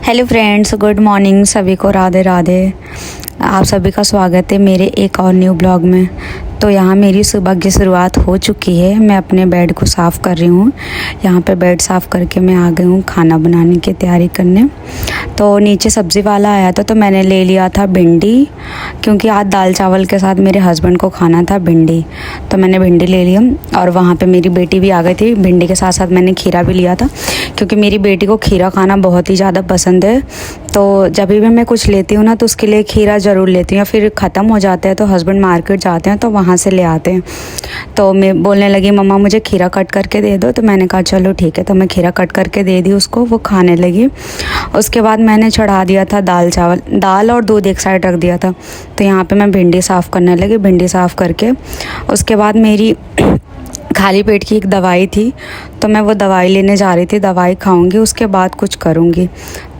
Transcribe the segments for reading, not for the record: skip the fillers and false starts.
Hello friends, good morning. सभी को राधे राधे। आप सभी का स्वागत है मेरे एक और न्यू ब्लॉग में। तो यहाँ मेरी सुबह की शुरुआत हो चुकी है। मैं अपने बेड को साफ़ कर रही हूँ। यहाँ पे बेड साफ़ करके मैं आ गई हूँ खाना बनाने की तैयारी करने। तो नीचे सब्ज़ी वाला आया था तो मैंने ले लिया था भिंडी, क्योंकि आज दाल चावल के साथ मेरे हस्बैंड को खाना था भिंडी। तो मैंने भिंडी ले लिया और वहाँ पे मेरी बेटी भी आ गई थी। भिंडी के साथ साथ मैंने खीरा भी लिया था, क्योंकि मेरी बेटी को खीरा खाना बहुत ही ज़्यादा पसंद है। तो जब भी मैं कुछ लेती हूँ ना तो उसके लिए खीरा ज़रूर लेती हूँ, या फिर ख़त्म हो जाते हैं तो हस्बैंड मार्केट जाते हैं तो वहाँ से ले आते हैं। तो मैं बोलने लगी, मम्मा मुझे खीरा कट करके दे दो। तो मैंने कहा चलो ठीक है। तो मैं खीरा कट करके दे दी उसको, वो खाने लगी। उसके बाद मैंने चढ़ा दिया था दाल और दूध एक साइड रख दिया था। तो यहाँ पे मैं भिंडी साफ़ करने लगी। भिंडी साफ़ करके उसके बाद मेरी खाली पेट की एक दवाई थी, तो मैं वो दवाई लेने जा रही थी। दवाई खाऊंगी उसके बाद कुछ करूंगी।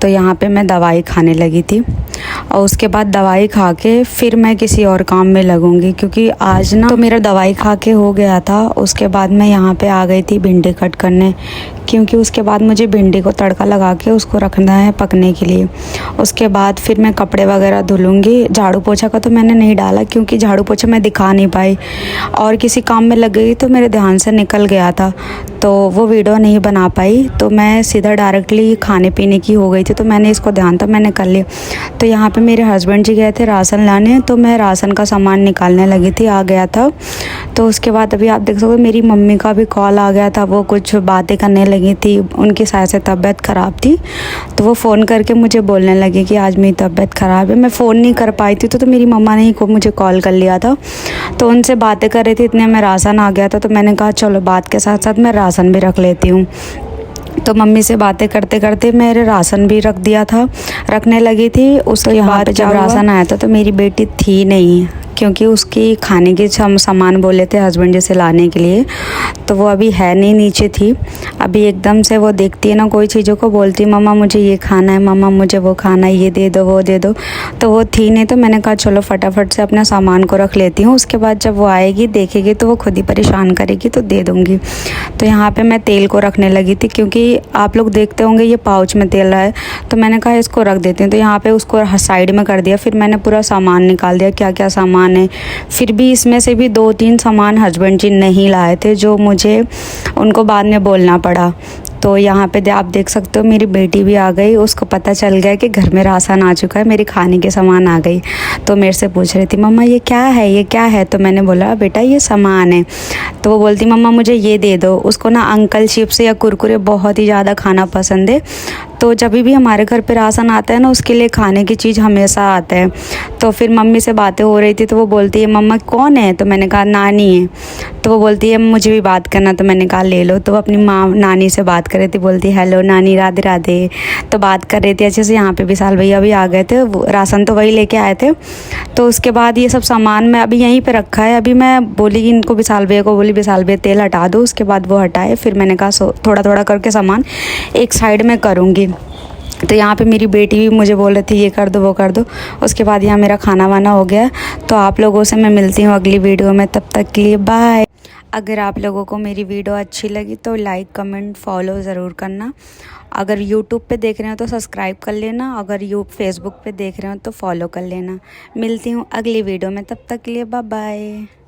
तो यहाँ पे मैं दवाई खाने लगी थी और उसके बाद दवाई खा के फिर मैं किसी और काम में लगूंगी, क्योंकि आज ना तो मेरा दवाई खा के हो गया था। उसके बाद मैं यहाँ पे आ गई थी भिंडी कट करने, क्योंकि उसके बाद मुझे भिंडी को तड़का लगा के उसको रखना है पकने के लिए। उसके बाद फिर मैं कपड़े वगैरह धुलूँगी। झाड़ू पोछा का तो मैंने नहीं डाला, क्योंकि झाड़ू पोछा मैं दिखा नहीं पाई और किसी काम में लग गई तो मेरे ध्यान से निकल गया था, तो वो वीडियो नहीं बना पाई। तो मैं सीधा डायरेक्टली खाने पीने की हो गई थी, तो मैंने इसको ध्यान था, मैंने कर लिया। तो यहाँ पे मेरे हस्बैंड जी गए थे राशन लाने, तो मैं राशन का सामान निकालने लगी थी, आ गया था। तो उसके बाद अभी आप देख सकते हो मेरी मम्मी का भी कॉल आ गया था। वो कुछ बातें करने लगी थी, उनकी शायद से तबीयत ख़राब थी। तो वो फ़ोन करके मुझे बोलने लगी कि आज मेरी तबीयत ख़राब है। मैं फ़ोन नहीं कर पाई थी, तो मेरी मम्मा ने ही को मुझे कॉल कर लिया था। तो उनसे बातें कर रही थी, इतने में राशन आ गया था। तो मैंने कहा चलो बात के साथ साथ मैं राशन भी रख लेती हूँ। तो मम्मी से बातें करते करते मेरे राशन भी रख दिया था, रखने लगी थी। उसके बाद जब राशन आया था तो मेरी बेटी थी नहीं, क्योंकि उसकी खाने के सामान बोले थे हस्बैंड जी से लाने के लिए। तो वो अभी है नहीं, नीचे थी। अभी एकदम से वो देखती है ना कोई चीज़ों को, बोलती मम्मा मुझे ये खाना है, मम्मा मुझे वो खाना है, ये दे दो वो दे दो। तो वो थी नहीं, तो मैंने कहा चलो फटाफट से अपना सामान को रख लेती हूँ। उसके बाद जब वो आएगी देखेगी तो वो खुद ही परेशान करेगी, तो दे दूँगी। तो यहाँ पर मैं तेल को रखने लगी थी, क्योंकि आप लोग देखते होंगे ये पाउच में तेल है, तो मैंने कहा इसको रख देती हूँ। तो यहाँ पर उसको साइड में कर दिया। फिर मैंने पूरा सामान निकाल दिया, क्या क्या सामान है। फिर भी इसमें से भी 2-3 सामान हस्बैंड जी नहीं लाए थे, जो मुझे उनको बाद में बोलना पड़ा। तो यहाँ पे आप देख सकते हो मेरी बेटी भी आ गई। उसको पता चल गया कि घर में राशन आ चुका है, मेरी खाने के सामान आ गई। तो मेरे से पूछ रही थी मम्मा ये क्या है, ये क्या है। तो मैंने बोला बेटा ये सामान है। तो वो बोलती मम्मा मुझे ये दे दो। उसको ना अंकल चिप्स या कुरकुरे बहुत ही ज़्यादा खाना पसंद है। तो जब भी हमारे घर पे राशन आता है ना, उसके लिए खाने की चीज़ हमेशा आता है। तो फिर मम्मी से बातें हो रही थी, तो वो बोलती है मम्मा कौन है। तो मैंने कहा नानी है। तो वो बोलती है मुझे भी बात करना। तो मैंने कहा ले लो। तो वो अपनी माँ नानी से बात कर रही थी, बोलती हेलो नानी राधे राधे। तो बात कर रही थी अच्छे से। यहाँ पे विशाल भैया भी आ गए थे, राशन तो वही लेके आए थे। तो उसके बाद ये सब सामान मैं अभी यहीं पे रखा है। अभी मैं बोली कि इनको विशाल भैया को बोली विशाल भैया तेल हटा दो। उसके बाद वो हटाए। फिर मैंने कहा थोड़ा थोड़ा करके सामान एक साइड में करूँगी। तो यहाँ पे मेरी बेटी भी मुझे बोल रही थी ये कर दो वो कर दो। उसके बाद यहाँ मेरा खाना वाना हो गया। तो आप लोगों से मैं मिलती हूँ अगली वीडियो में, तब तक के लिए बाय। अगर आप लोगों को मेरी वीडियो अच्छी लगी तो लाइक कमेंट फॉलो ज़रूर करना। अगर यूट्यूब पे देख रहे हो तो सब्सक्राइब कर लेना। अगर फेसबुक पे देख रहे हो तो फॉलो कर लेना। मिलती हूँ अगली वीडियो में, तब तक के लिए बाय बाय।